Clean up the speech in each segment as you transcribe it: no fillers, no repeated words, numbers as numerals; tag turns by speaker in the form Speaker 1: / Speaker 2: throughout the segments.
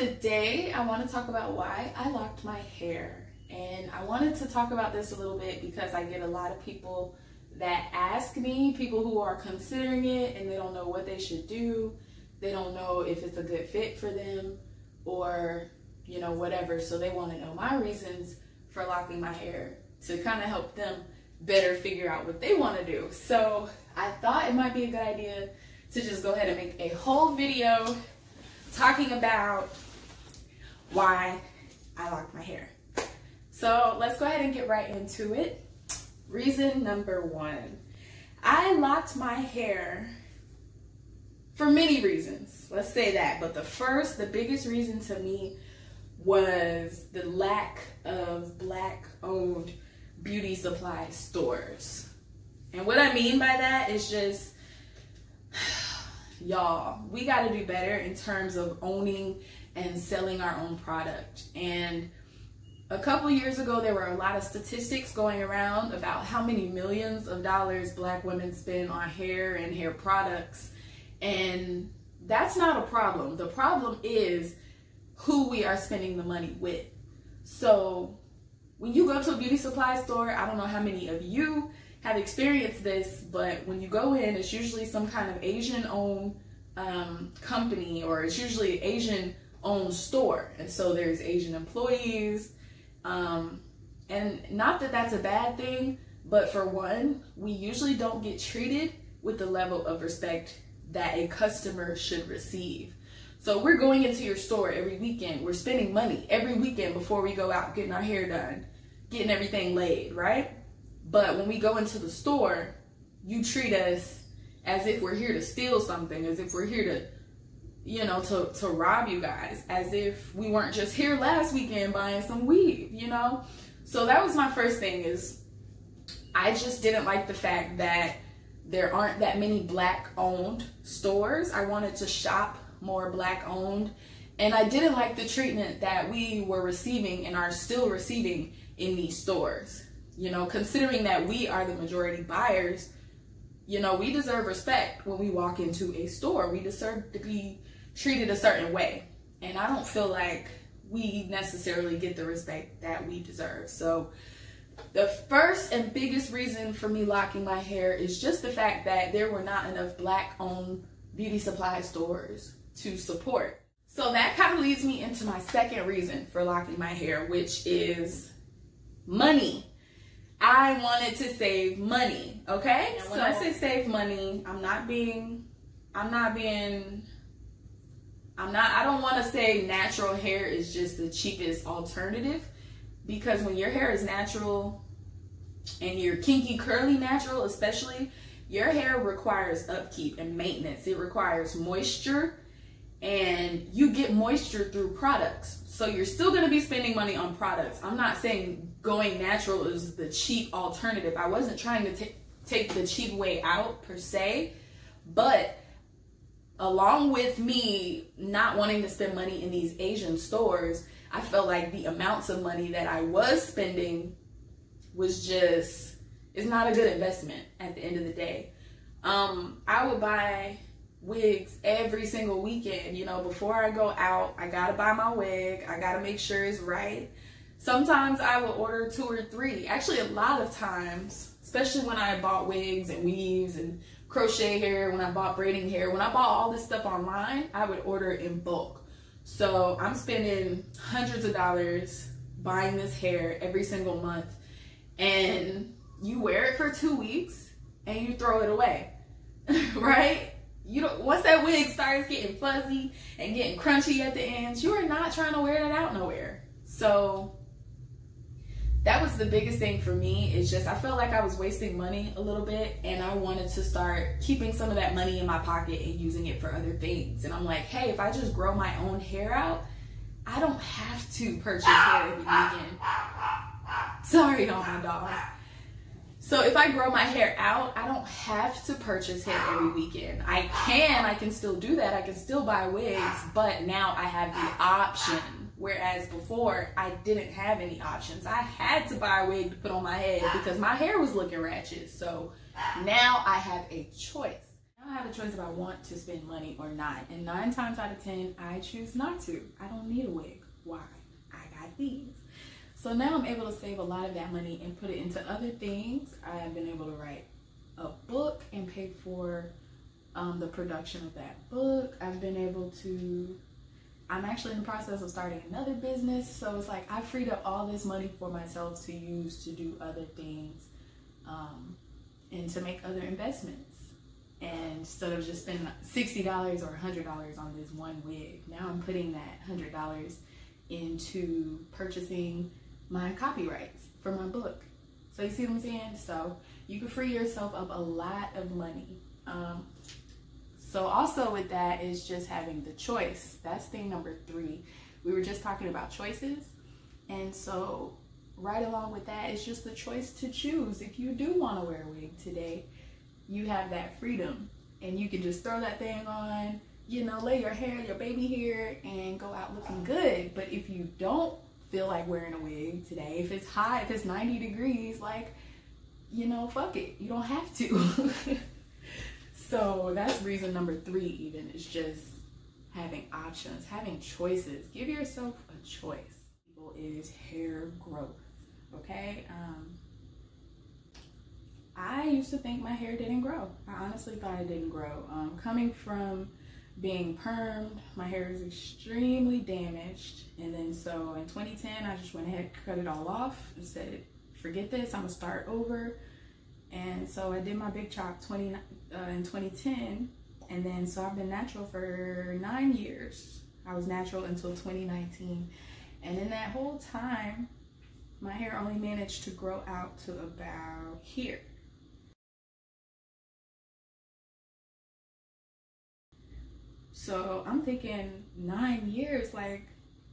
Speaker 1: today I want to talk about why I locked my hair. And I wanted to talk about this a little bit because I get a lot of people that ask me, people who are considering it and they don't know what they should do. They don't know if it's a good fit for them or, you know, whatever. So they want to know my reasons for locking my hair to kind of help them better figure out what they want to do. So I thought it might be a good idea to just go ahead and make a whole video talking about why I locked my hair. So let's go ahead and get right into it. Reason number one, I locked my hair for many reasons. Let's say that. But the biggest reason to me was the lack of Black-owned beauty supply stores. And what I mean by that is just, y'all, we got to do better in terms of owning and selling our own product. And a couple years ago, there were a lot of statistics going around about how many millions of dollars Black women spend on hair and hair products. And that's not a problem. The problem is who we are spending the money with. So when you go to a beauty supply store, I don't know how many of you have experienced this, but when you go in, it's usually some kind of Asian-owned company, or it's usually an Asian-owned store. And so there's Asian employees. And not that that's a bad thing, but for one, we usually don't get treated with the level of respect that a customer should receive. So we're going into your store every weekend. We're spending money every weekend before we go out getting our hair done, getting everything laid, right? But when we go into the store, you treat us as if we're here to steal something, as if we're here to, you know, to rob you guys, as if we weren't just here last weekend buying some weave, you know? So that was my first thing, is I just didn't like the fact that there aren't that many Black-owned stores. I wanted to shop more Black-owned, and I didn't like the treatment that we were receiving and are still receiving in these stores. You know, considering that we are the majority buyers, you know, we deserve respect when we walk into a store. We deserve to be treated a certain way. And I don't feel like we necessarily get the respect that we deserve. So the first and biggest reason for me locking my hair is just the fact that there were not enough Black-owned beauty supply stores to support. So that kind of leads me into my second reason for locking my hair, which is money. I wanted to save money, okay? And when I say save money, I don't want to say natural hair is just the cheapest alternative, because when your hair is natural and you're kinky, curly natural especially, your hair requires upkeep and maintenance. It requires moisture, and you get moisture through products. So you're still going to be spending money on products. I'm not saying going natural is the cheap alternative. I wasn't trying to take the cheap way out per se, but along with me not wanting to spend money in these Asian stores, I felt like the amounts of money that I was spending was just, it's not a good investment at the end of the day. I would buy wigs every single weekend. You know, before I go out, I gotta buy my wig. I gotta make sure it's right. Sometimes I would order 2 or 3. Actually, a lot of times, especially when I bought wigs and weaves and crochet hair, when I bought braiding hair, when I bought all this stuff online, I would order it in bulk. So I'm spending hundreds of dollars buying this hair every single month, and you wear it for 2 weeks and you throw it away, right? You don't, once that wig starts getting fuzzy and getting crunchy at the ends, you are not trying to wear that out nowhere. So that was the biggest thing for me, is just I felt like I was wasting money a little bit, and I wanted to start keeping some of that money in my pocket and using it for other things. And I'm like, hey, if I just grow my own hair out, I don't have to purchase hair every weekend. Sorry, y'all, my dog. So if I grow my hair out, I don't have to purchase hair every weekend. I can still do that. I can still buy wigs, but now I have the option. Whereas before, I didn't have any options. I had to buy a wig to put on my head because my hair was looking ratchet. So now I have a choice. I have a choice if I want to spend money or not. And 9 times out of 10, I choose not to. I don't need a wig. Why? I got these. So now I'm able to save a lot of that money and put it into other things. I have been able to write a book and pay for the production of that book. I've been able to, I'm actually in the process of starting another business. So it's like I freed up all this money for myself to use to do other things and to make other investments. And instead of just spending $60 or $100 on this one wig, now I'm putting that $100 into purchasing my copyrights for my book. So you see what I'm saying? So you can free yourself up a lot of money. So also with that is just having the choice. That's thing number 3. We were just talking about choices. And so right along with that is just the choice to choose. If you do want to wear a wig today, you have that freedom and you can just throw that thing on, you know, lay your hair, your baby hair, and go out looking good. But if you don't feel like wearing a wig today, if it's hot, if it's 90 degrees, like, you know, fuck it, you don't have to. So that's reason number 3 even, is just having options, having choices. Give yourself a choice. Is hair growth, okay? I used to think my hair didn't grow. I honestly thought it didn't grow. Coming from being permed, my hair is extremely damaged. And then so in 2010, I just went ahead and cut it all off and said, forget this, I'm gonna start over. And so I did my big chop in 2010. And then so I've been natural for 9 years. I was natural until 2019. And in that whole time, my hair only managed to grow out to about here. So I'm thinking 9 years, like,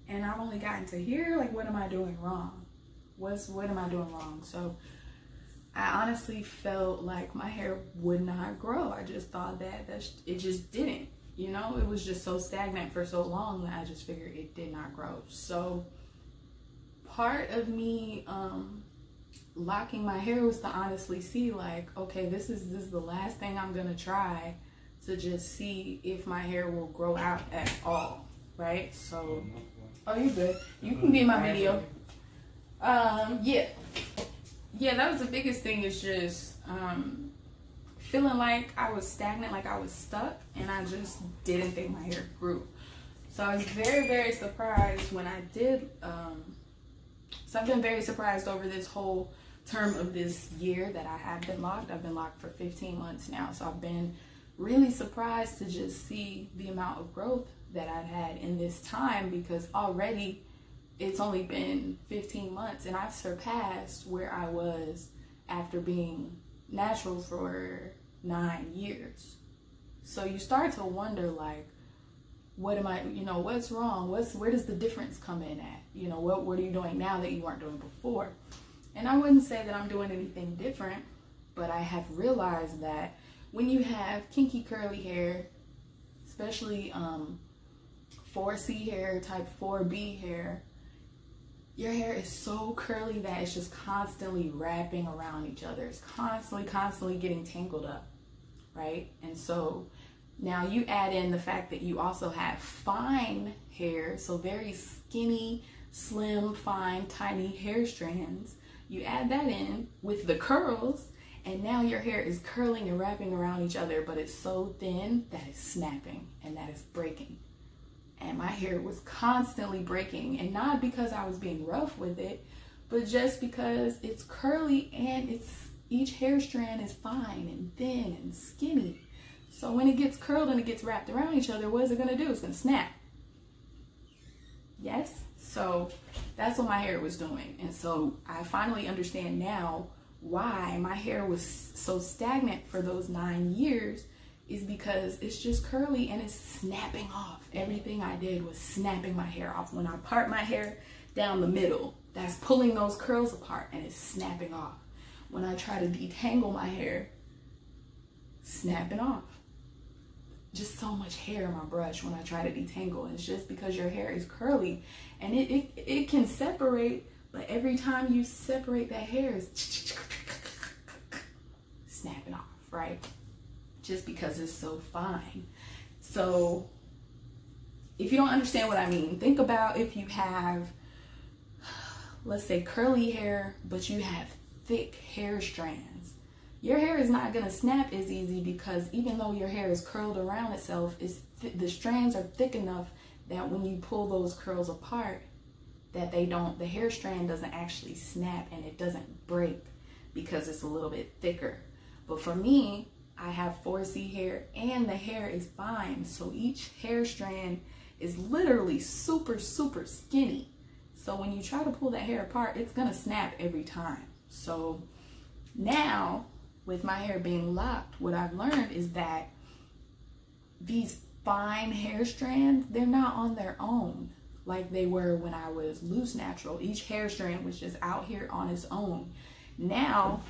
Speaker 1: and I've only gotten to here, like, what am I doing wrong? What am I doing wrong? So I honestly felt like my hair would not grow. I just thought that it just didn't. You know, it was just so stagnant for so long that I just figured it did not grow. So part of me locking my hair was to honestly see, like, okay, this is the last thing I'm gonna try to just see if my hair will grow out at all, right? So, oh, you good. You can be in my video. Yeah, that was the biggest thing, is just feeling like I was stagnant, like I was stuck, and I just didn't think my hair grew. So I was very, very surprised when I did. So I've been very surprised over this whole term of this year that I have been locked. I've been locked for 15 months now. So I've been really surprised to just see the amount of growth that I've had in this time, because already it's only been 15 months and I've surpassed where I was after being natural for 9 years. So you start to wonder, like, what am I, you know, what's wrong? Where does the difference come in at? You know, what are you doing now that you weren't doing before? And I wouldn't say that I'm doing anything different, but I have realized that when you have kinky curly hair, especially 4C hair, type 4B hair, your hair is so curly that it's just constantly wrapping around each other. It's constantly getting tangled up, right? And so now you add in the fact that you also have fine hair, so very skinny, slim, fine, tiny hair strands. You add that in with the curls, and now your hair is curling and wrapping around each other, but it's so thin that it's snapping and that it's breaking. And my hair was constantly breaking, and not because I was being rough with it, but just because it's curly and each hair strand is fine and thin and skinny. So when it gets curled and it gets wrapped around each other, what is it gonna do? It's gonna snap. Yes? So that's what my hair was doing. And so I finally understand now why my hair was so stagnant for those 9 years, is because it's just curly and it's snapping off. Everything I did was snapping my hair off. When I part my hair down the middle, that's pulling those curls apart and it's snapping off. When I try to detangle my hair, snapping off. Just so much hair in my brush when I try to detangle. And it's just because your hair is curly and it can separate, but every time you separate that hair, it's snapping off, right? just because it's so fine. So if you don't understand what I mean, think about if you have, let's say, curly hair, but you have thick hair strands. Your hair is not going to snap as easy because even though your hair is curled around itself, the strands are thick enough that when you pull those curls apart, that the hair strand doesn't actually snap and it doesn't break because it's a little bit thicker. But for me, I have 4C hair and the hair is fine. So each hair strand is literally super, super skinny. So when you try to pull that hair apart, it's gonna snap every time. So now with my hair being locked, what I've learned is that these fine hair strands, they're not on their own like they were when I was loose natural. Each hair strand was just out here on its own. Now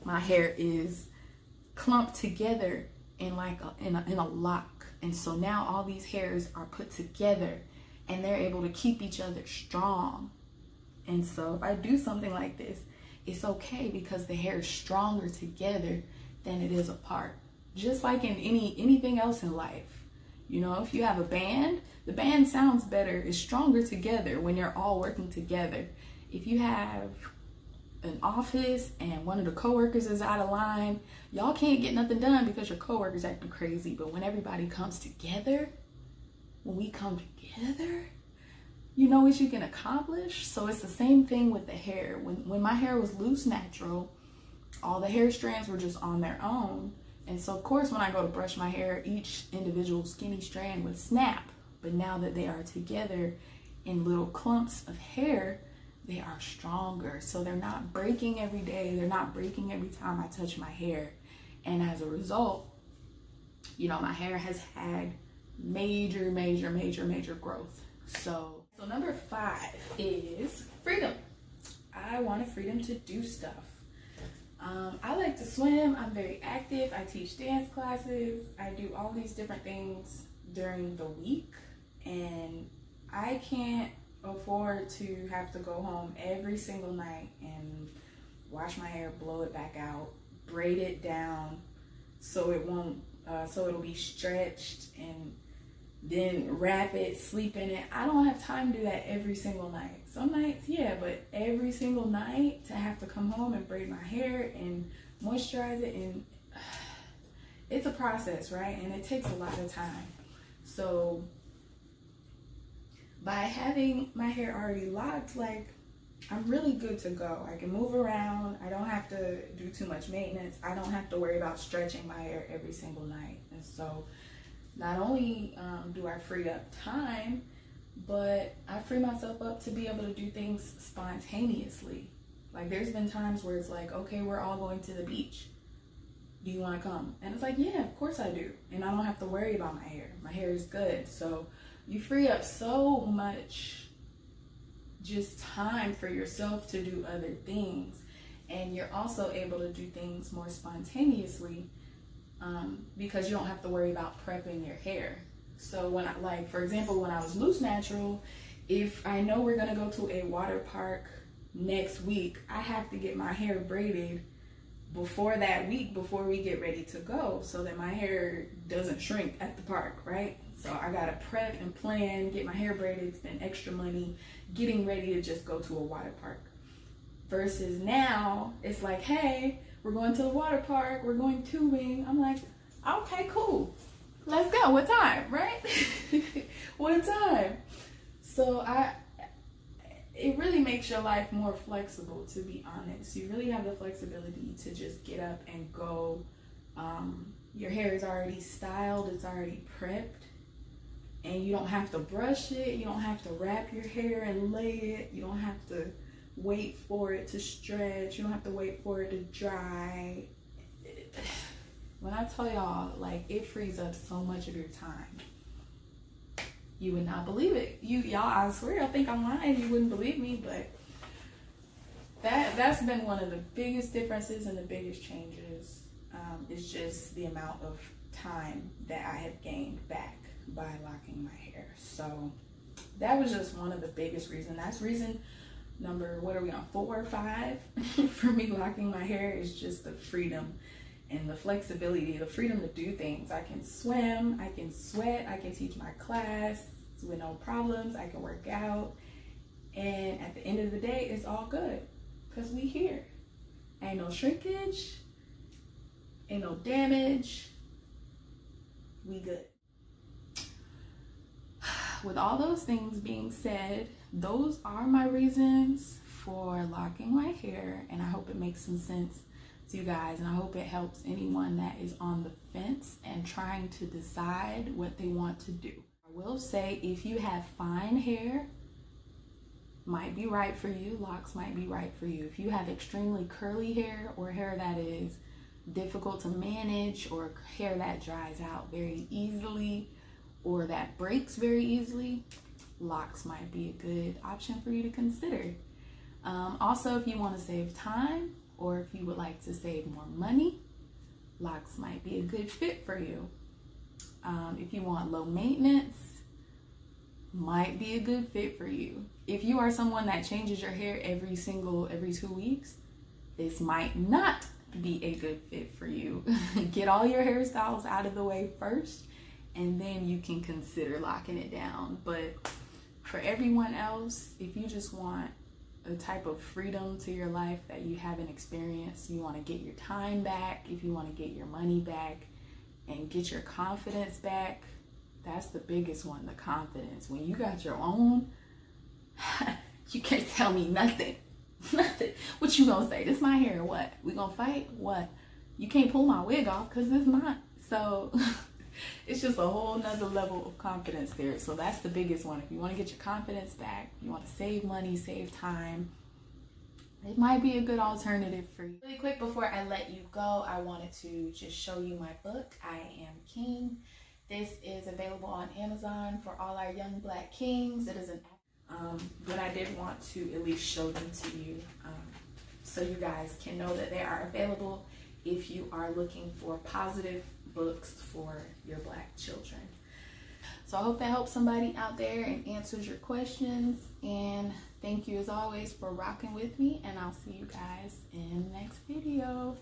Speaker 1: my hair is clumped together in a lock. And so now all these hairs are put together and they're able to keep each other strong. And so if I do something like this, it's okay because the hair is stronger together than it is apart. Just like in anything else in life. You know, if you have a band, the band sounds better, is stronger together when you're all working together. If you have an office and one of the coworkers is out of line, y'all can't get nothing done because your coworker's acting crazy. But when everybody comes together, when we come together, you know what you can accomplish. So it's the same thing with the hair. When my hair was loose natural, all the hair strands were just on their own. And so of course when I go to brush my hair, each individual skinny strand would snap. But now that they are together in little clumps of hair, they are stronger. So they're not breaking every day. They're not breaking every time I touch my hair. And as a result, you know, my hair has had major growth. So number 5 is freedom. I wanted freedom to do stuff. I like to swim. I'm very active. I teach dance classes. I do all these different things during the week. And I can't afford to have to go home every single night and wash my hair, blow it back out, braid it down so it won't, so it'll be stretched, and then wrap it, sleep in it. I don't have time to do that every single night. Some nights, yeah, but every single night to have to come home and braid my hair and moisturize it, and it's a process, right? And it takes a lot of time. So by having my hair already locked, like, I'm really good to go. I can move around. I don't have to do too much maintenance. I don't have to worry about stretching my hair every single night. And so not only do I free up time, but I free myself up to be able to do things spontaneously. Like, there's been times where it's like, okay, we're all going to the beach. Do you want to come? And it's like, yeah, of course I do. And I don't have to worry about my hair. My hair is good. So you free up so much just time for yourself to do other things. And you're also able to do things more spontaneously because you don't have to worry about prepping your hair. So when I, like, for example, when I was loose natural, if I know we're gonna go to a water park next week, I have to get my hair braided before that week, before we get ready to go, so that my hair doesn't shrink at the park, right? So I gotta prep and plan, get my hair braided, spend extra money getting ready to just go to a water park. Versus now, it's like, hey, we're going to the water park, we're going tubing. I'm like, okay, cool. Let's go. What time, right? What time? So it really makes your life more flexible, to be honest. You really have the flexibility to just get up and go. Your hair is already styled, it's already prepped, and you don't have to brush it, you don't have to wrap your hair and lay it, you don't have to wait for it to stretch, you don't have to wait for it to dry. When I tell y'all, like, it frees up so much of your time. You would not believe it. Y'all, I swear, I think I'm lying. You wouldn't believe me, but that's been one of the biggest differences and the biggest changes. Is just the amount of time that I have gained back by locking my hair. So that was just one of the biggest reasons. That's reason number, what are we on, 4 or 5 for me locking my hair, is just the freedom. and the flexibility, the freedom to do things. I can swim, I can sweat, I can teach my class with no problems, I can work out, and at the end of the day, it's all good because we here. Ain't no shrinkage, ain't no damage, we good. With all those things being said, those are my reasons for locking my hair, and I hope it makes some sense to you guys, and I hope it helps anyone that is on the fence and trying to decide what they want to do. I will say, if you have fine hair, might be right for you, locks might be right for you. If you have extremely curly hair, or hair that is difficult to manage, or hair that dries out very easily, or that breaks very easily, locks might be a good option for you to consider. Also, if you want to save time, or if you would like to save more money, locks might be a good fit for you. If you want low maintenance, might be a good fit for you. If you are someone that changes your hair every 2 weeks, this might not be a good fit for you. Get all your hairstyles out of the way first, and then you can consider locking it down. But for everyone else, if you just want a type of freedom to your life that you haven't experienced, you want to get your time back, if you want to get your money back and get your confidence back, that's the biggest one, the confidence. When you got your own, you can't tell me nothing. Nothing. What you gonna say? This my hair, what? We gonna fight? What? You can't pull my wig off because it's not. So it's just a whole nother level of confidence there. So that's the biggest one. If you want to get your confidence back, you want to save money, save time, it might be a good alternative for you. Really quick before I let you go, I wanted to just show you my book, I Am King. This is available on Amazon for all our young Black kings. It is an but I did want to at least show them to you, so you guys can know that they are available if you are looking for positive books for your Black children. So I hope that helps somebody out there and answers your questions, and thank you as always for rocking with me, and I'll see you guys in the next video.